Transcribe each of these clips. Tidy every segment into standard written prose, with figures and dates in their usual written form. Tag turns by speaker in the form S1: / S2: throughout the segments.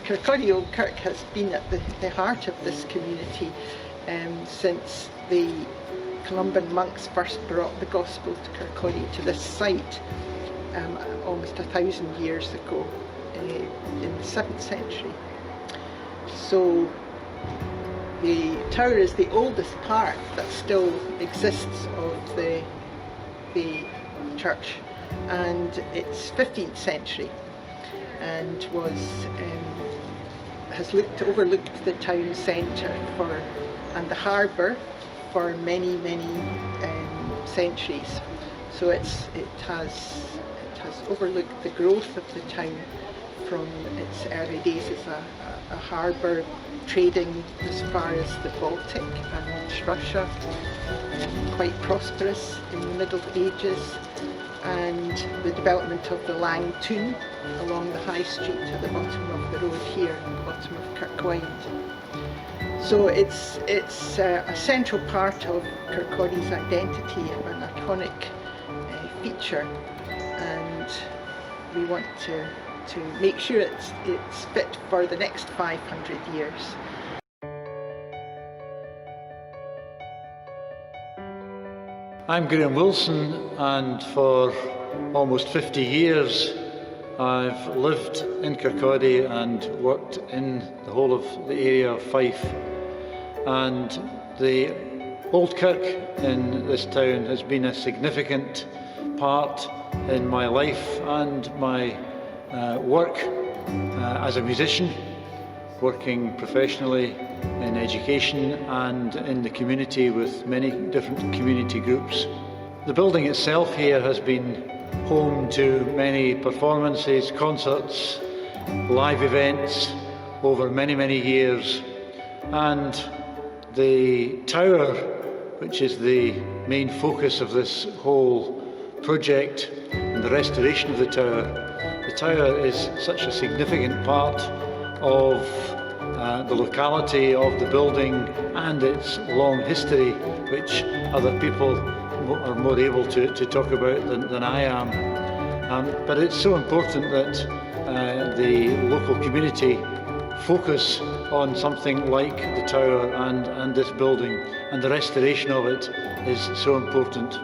S1: Kirkcaldy Old Kirk has been at the heart of this community since the Columban monks first brought the gospel to Kirkcaldy, to this site, almost 1,000 years ago in the 7th century. So the tower is the oldest part that still exists of the church, and it's 15th century and has overlooked the town centre and the harbour for many centuries. So it has overlooked the growth of the town from its early days as a harbour trading as far as the Baltic and Russia, quite prosperous in the Middle Ages, and the development of the Lang Tun along the High Street at the bottom of the road here, at the bottom of Kirkwynd. So it's a central part of Kirkcaldy's identity, an iconic feature, and we want to make sure it's fit for the next 500 years.
S2: I'm Graham Wilson, and for almost 50 years I've lived in Kirkcaldy and worked in the whole of the area of Fife. And the Old Kirk in this town has been a significant part in my life and my work as a musician, working professionally in education and in the community with many different community groups. The building itself here has been home to many performances, concerts, live events over many years, and the tower, which is the main focus of this whole project and the restoration of the tower is such a significant part of the locality of the building and its long history, which other people are more able to talk about than I am. But it's so important that the local community focus on something like the tower and this building, and the restoration of it is so important.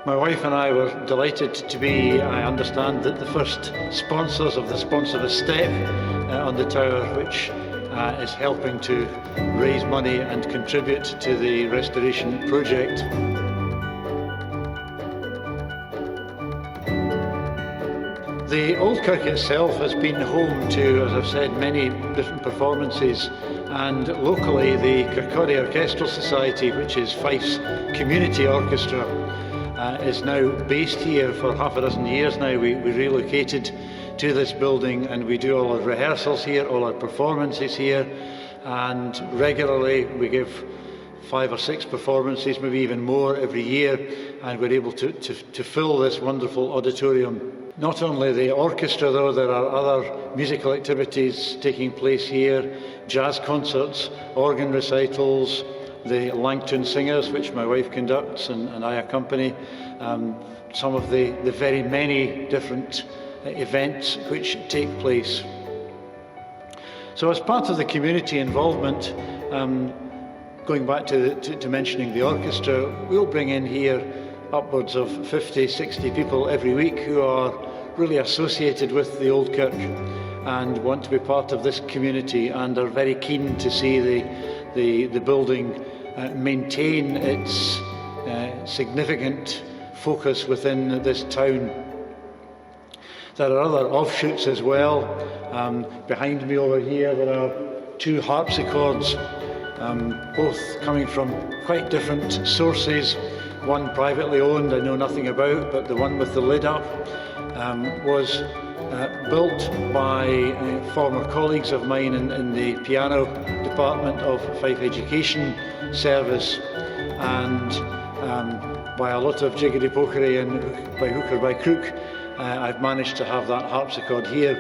S2: My wife and I were delighted to be, I understand, that the first sponsors of the Sponsorless Step on the tower, which is helping to raise money and contribute to the restoration project. The Old Kirk itself has been home to, as I've said, many different performances, and locally the Kirkcaldy Orchestral Society, which is Fife's community orchestra, is now based here for half a dozen years now. We relocated to this building and we do all our rehearsals here, all our performances here, and regularly we give 5 or 6 performances, maybe even more every year, and we're able to fill this wonderful auditorium. Not only the orchestra though, there are other musical activities taking place here, jazz concerts, organ recitals, the Lang Tun singers, which my wife conducts and I accompany, some of the very many different events which take place. So as part of the community involvement, going back to mentioning the orchestra, we'll bring in here upwards of 50, 60 people every week who are really associated with the Old Kirk and want to be part of this community and are very keen to see the building maintain its significant focus within this town. There are other offshoots as well. Behind me over here there are 2 harpsichords, both coming from quite different sources. One privately owned, I know nothing about, but the one with the lid up was built by former colleagues of mine in the piano department of Fife Education Service, and by a lot of jiggery-pokery and by hook or by crook, I've managed to have that harpsichord here.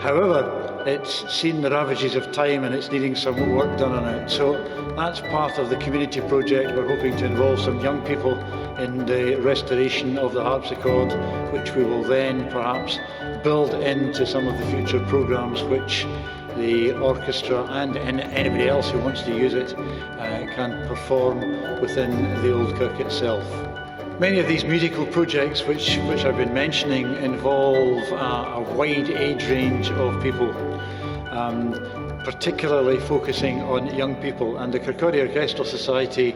S2: However, it's seen the ravages of time and it's needing some work done on it. So that's part of the community project. We're hoping to involve some young people in the restoration of the harpsichord, which we will then perhaps build into some of the future programmes which the orchestra and anybody else who wants to use it can perform within the Old Kirk itself. Many of these musical projects which I've been mentioning involve a wide age range of people, particularly focusing on young people, and the Kirkcaldy Orchestral Society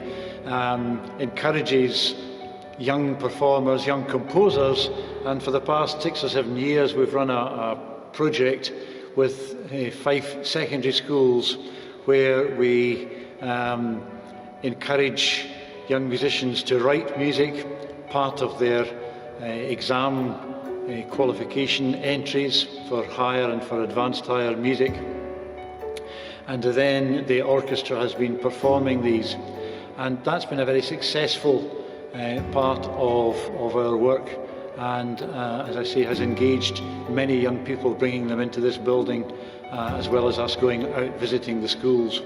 S2: encourages young performers, young composers, and for the past 6 or 7 years we've run a project with 5 secondary schools where we encourage young musicians to write music, part of their exam qualification entries for higher and for advanced higher music. And then the orchestra has been performing these, and that's been a very successful part of our work, and as I say, has engaged many young people, bringing them into this building, as well as us going out visiting the schools.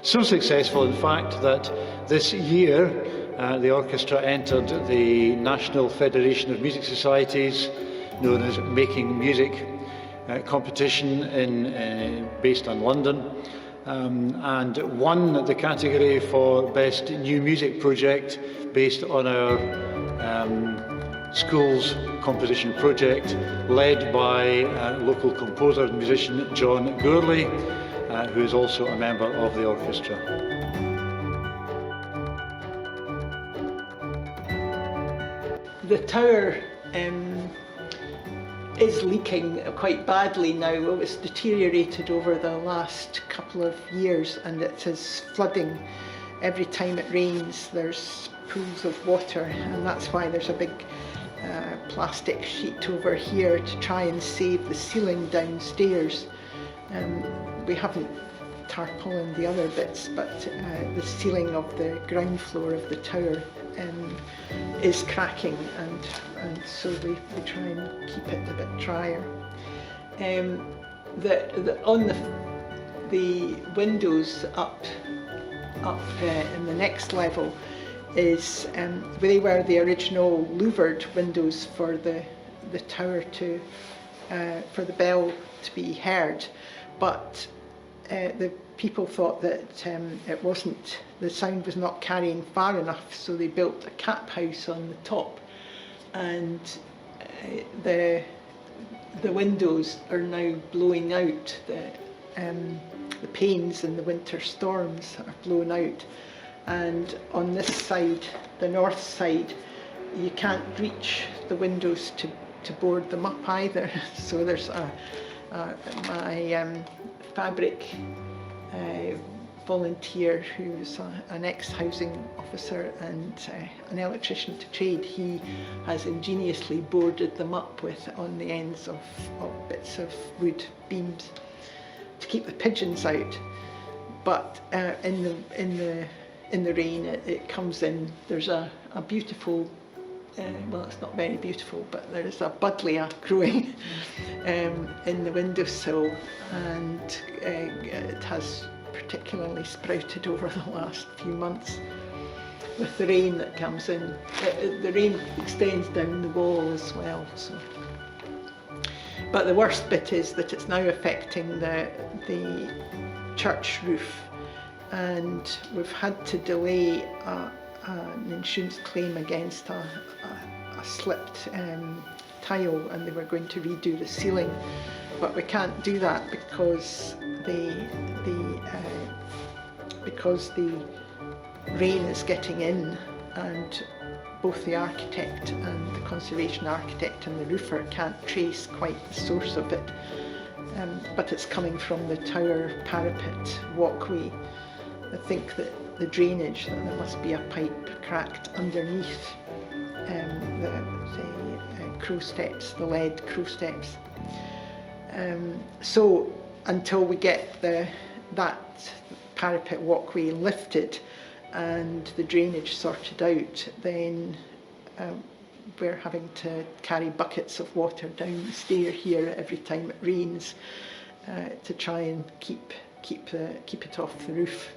S2: So successful, in fact, that this year the orchestra entered the National Federation of Music Societies, known as Making Music, competition based on London, and won the category for Best New Music Project based on our school's composition project, led by local composer and musician John Gourley, who is also a member of the orchestra.
S1: The tower is leaking quite badly now. Well, it's deteriorated over the last couple of years, and it is flooding. Every time it rains there's pools of water, and that's why there's a big plastic sheet over here to try and save the ceiling downstairs. We haven't tarpaulin the other bits, but the ceiling of the ground floor of the tower is cracking, and so we try and keep it a bit drier. On the windows up in the next level is they were the original louvered windows for the tower to for the bell to be heard, but the people thought that the sound was not carrying far enough, so they built a cap house on the top, and the windows are now blowing out. The panes in the winter storms are blown out, and on this side, the north side, you can't reach the windows to board them up either. So there's my fabric volunteer, who's an ex-housing officer and an electrician to trade. He has ingeniously boarded them up on the ends of bits of wood beams to keep the pigeons out. But in the rain, it comes in. There's a beautiful, well, it's not very beautiful, but there's a buddleia growing in the windowsill, and it has particularly sprouted over the last few months with the rain that comes in. The rain extends down the wall as well. So. But the worst bit is that it's now affecting the church roof, and we've had to delay an insurance claim against a slipped tile, and they were going to redo the ceiling, but we can't do that because the rain is getting in, and both the architect and the conservation architect and the roofer can't trace quite the source of it, but it's coming from the tower parapet walkway. I think that the drainage, that there must be a pipe cracked underneath the crow steps, the lead crow steps. So until we get that parapet walkway lifted and the drainage sorted out, then we're having to carry buckets of water down the stair here every time it rains to try and keep it off the roof,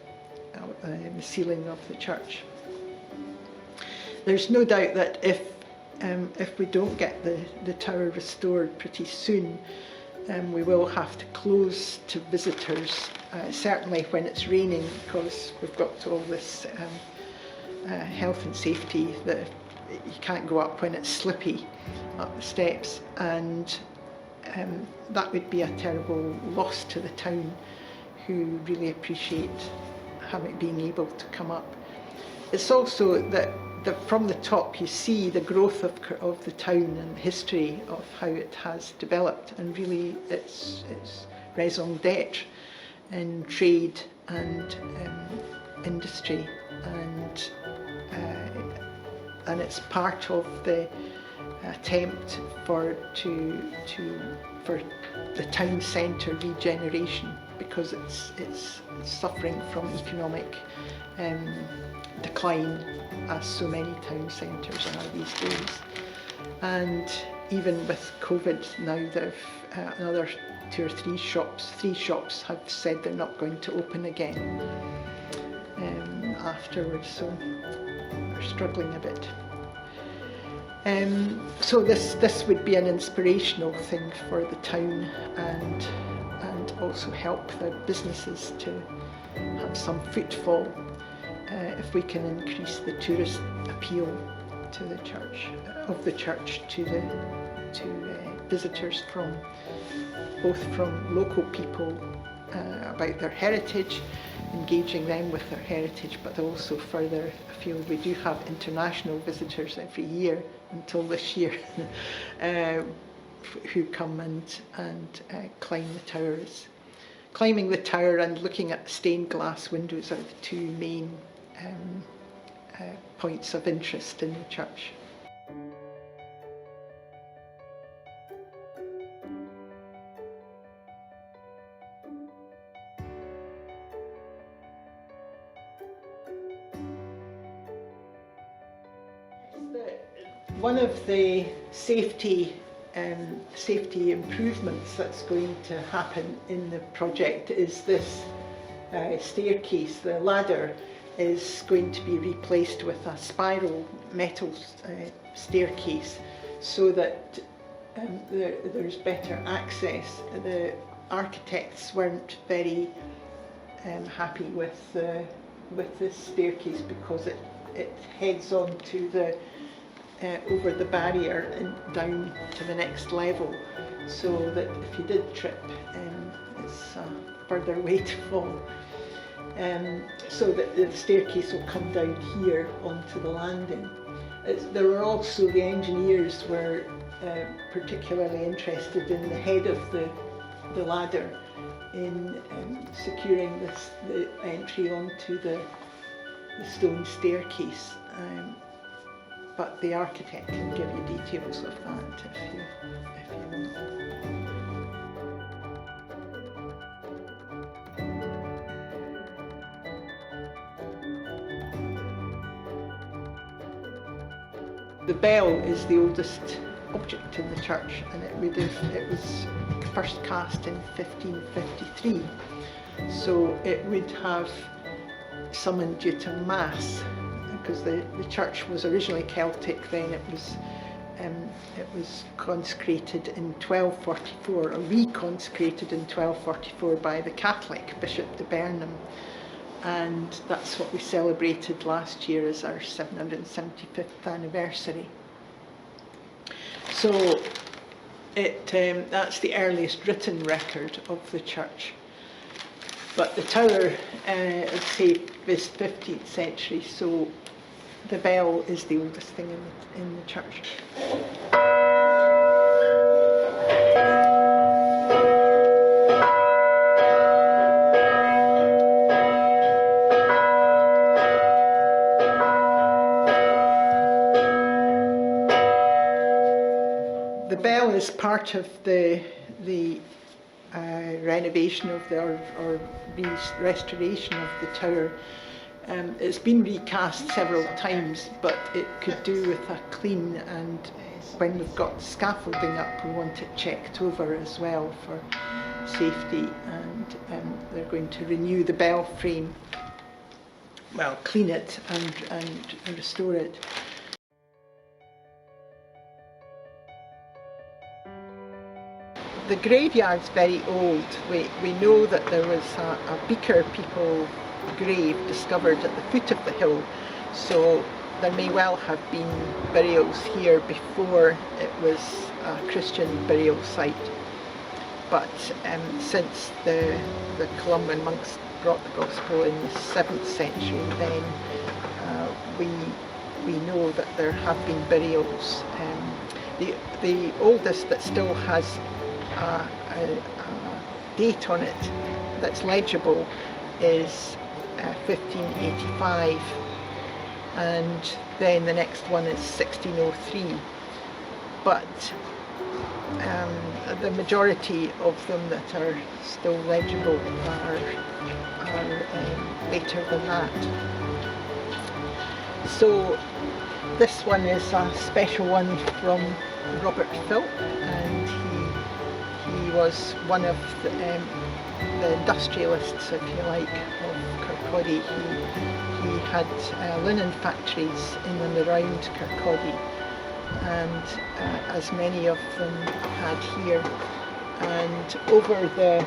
S1: the ceiling of the church. There's no doubt that if we don't get the tower restored pretty soon, We will have to close to visitors, certainly when it's raining, because we've got all this health and safety that you can't go up when it's slippy up the steps, and that would be a terrible loss to the town, who really appreciate being able to come up. It's also that from the top you see the growth of the town and the history of how it has developed, and really its raison d'etre in trade and industry, and it's part of the attempt for the town centre regeneration, because it's suffering from economic decline, as so many town centres are these days. And even with COVID now, there've another 2 or 3 shops. 3 shops have said they're not going to open again afterwards, so we're struggling a bit. So this would be an inspirational thing for the town, and also help the businesses to have some footfall, if we can increase the tourist appeal to the church to visitors both from local people about their heritage, engaging them with their heritage, but also further afield. We do have international visitors every year, until this year, who come and climb the towers. Climbing the tower and looking at the stained glass windows are the 2 main points of interest in the church. One of the safety improvements that's going to happen in the project is this staircase. The ladder is going to be replaced with a spiral metal staircase, so that there's better access. The architects weren't very happy with this staircase, because it heads on to the over the barrier and down to the next level, so that if you did trip, it's a further way to fall. So that the staircase will come down here onto the landing. There were also, the engineers were particularly interested in the head of the ladder, in securing the entry onto the stone staircase. But the architect can give you details of that if you want. The bell is the oldest object in the church, and it was first cast in 1553, so it would have summoned you to Mass, because the church was originally Celtic. Then it was consecrated in 1244, or reconsecrated in 1244 by the Catholic Bishop de Bernam, and that's what we celebrated last year as our 775th anniversary. So that's the earliest written record of the church. But the tower, I'd say, is 15th century, so the bell is the oldest thing in the church. The bell is part of the renovation of or restoration of the tower. It's been recast several times, but it could do with a clean, and when we've got scaffolding up, we want it checked over as well for safety, and they're going to renew the bell frame, well, clean it and restore it. the graveyard's very old. We know that there was a Beaker people grave discovered at the foot of the hill, so there may well have been burials here before it was a Christian burial site. But since the Columban monks brought the gospel in the 7th century, then we know that there have been burials. The oldest that still has a date on it that's legible is 1585, and then the next one is 1603. But the majority of them that are still legible are later than that. So this one is a special one from Robert Philp, and he was one of the industrialists, if you like, of Kirkcaldy. He had linen factories in and around Kirkcaldy, and as many of them had here. And over at the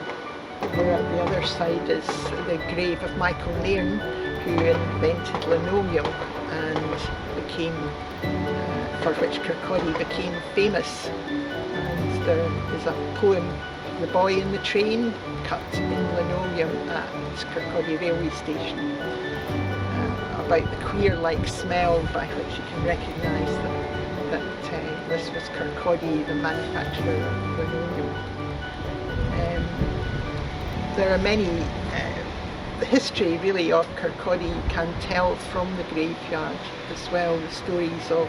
S1: other side is the grave of Michael Nairn, who invented linoleum and became, for which Kirkcaldy became famous. And there is a poem, "The Boy in the Train," cut in linoleum at Kirkcaldy railway station, about the queer-like smell by which you can recognise that this was Kirkcaldy, the manufacturer of linoleum. There are many, the history really of Kirkcaldy you can tell from the graveyard as well, the stories of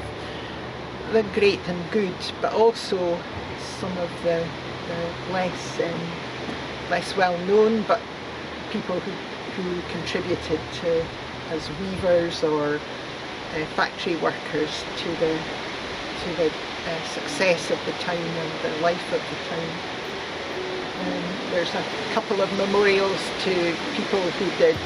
S1: the great and good, but also some of the less well known, but people who contributed to as weavers or factory workers to the success of the town and the life of the town. There's a couple of memorials to people who did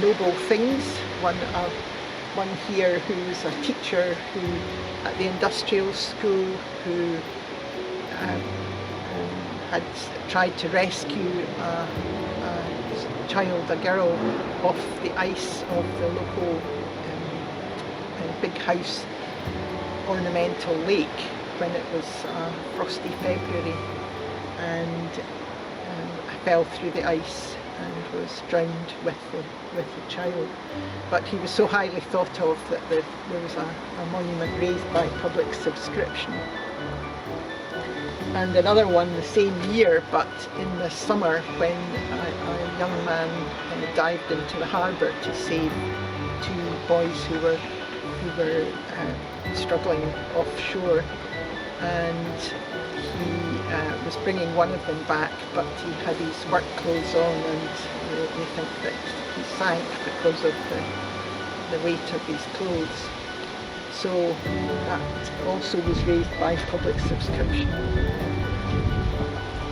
S1: noble things. One here who was a teacher at the industrial school who had tried to rescue a girl off the ice of the local big house ornamental lake when it was a frosty February, and fell through the ice and was drowned with the child. But he was so highly thought of that there was a monument raised by public subscription. And another one the same year, but in the summer, when a young man dived into the harbour to save two boys who were struggling offshore, and he was bringing one of them back, but he had his work clothes on, and they think that he sank because of the weight of his clothes. So that also was raised by public subscription.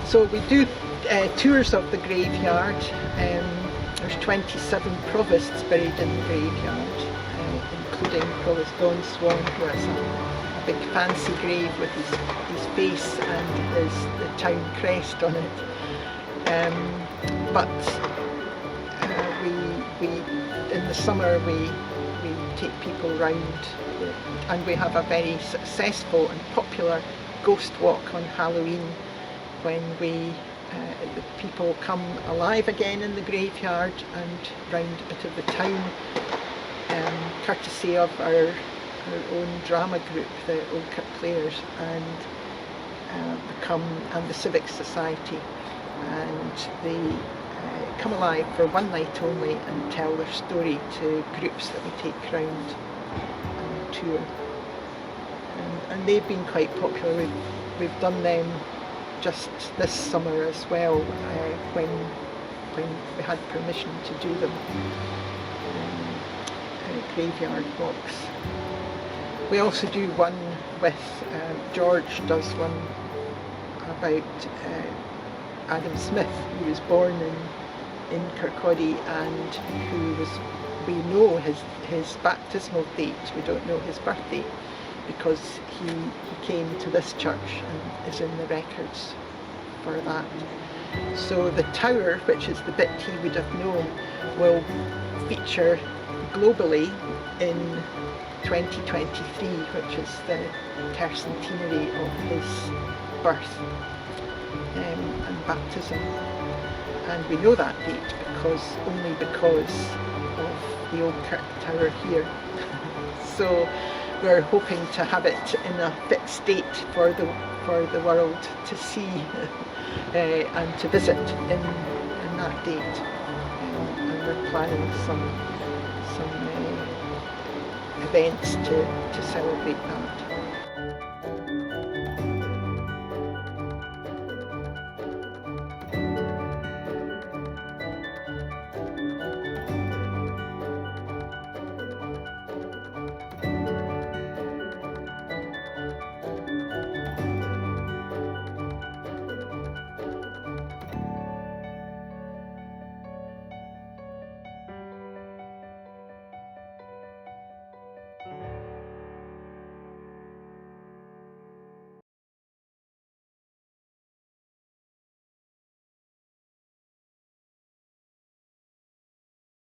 S1: So we do tours of the graveyard. There's 27 provosts buried in the graveyard, including Provost Don Swan, who has a big fancy grave with his face and the town crest on it. But we in the summer we take people round, and we have a very successful and popular ghost walk on Halloween, when the people come alive again in the graveyard and round a bit of the town, courtesy of our own drama group, the Old Kirk Players, and the Civic-Society, and they come alive for one night only and tell their story to groups that we take round and tour. And they've been quite popular. We've done them just this summer as well, when we had permission to do them, graveyard walks. We also do one with, George does one about Adam Smith, who was born in Kirkcaldy, and who we know his baptismal date, we don't know his birth date, because he came to this church and is in the records for that. So the tower, which is the bit he would have known, will feature globally in 2023, which is the tercentenary of his birth and baptism. And we know that date only because of the Old Kirk Tower here. So we're hoping to have it in a fit state for the world to see and to visit in that date. And we're planning some events to celebrate that.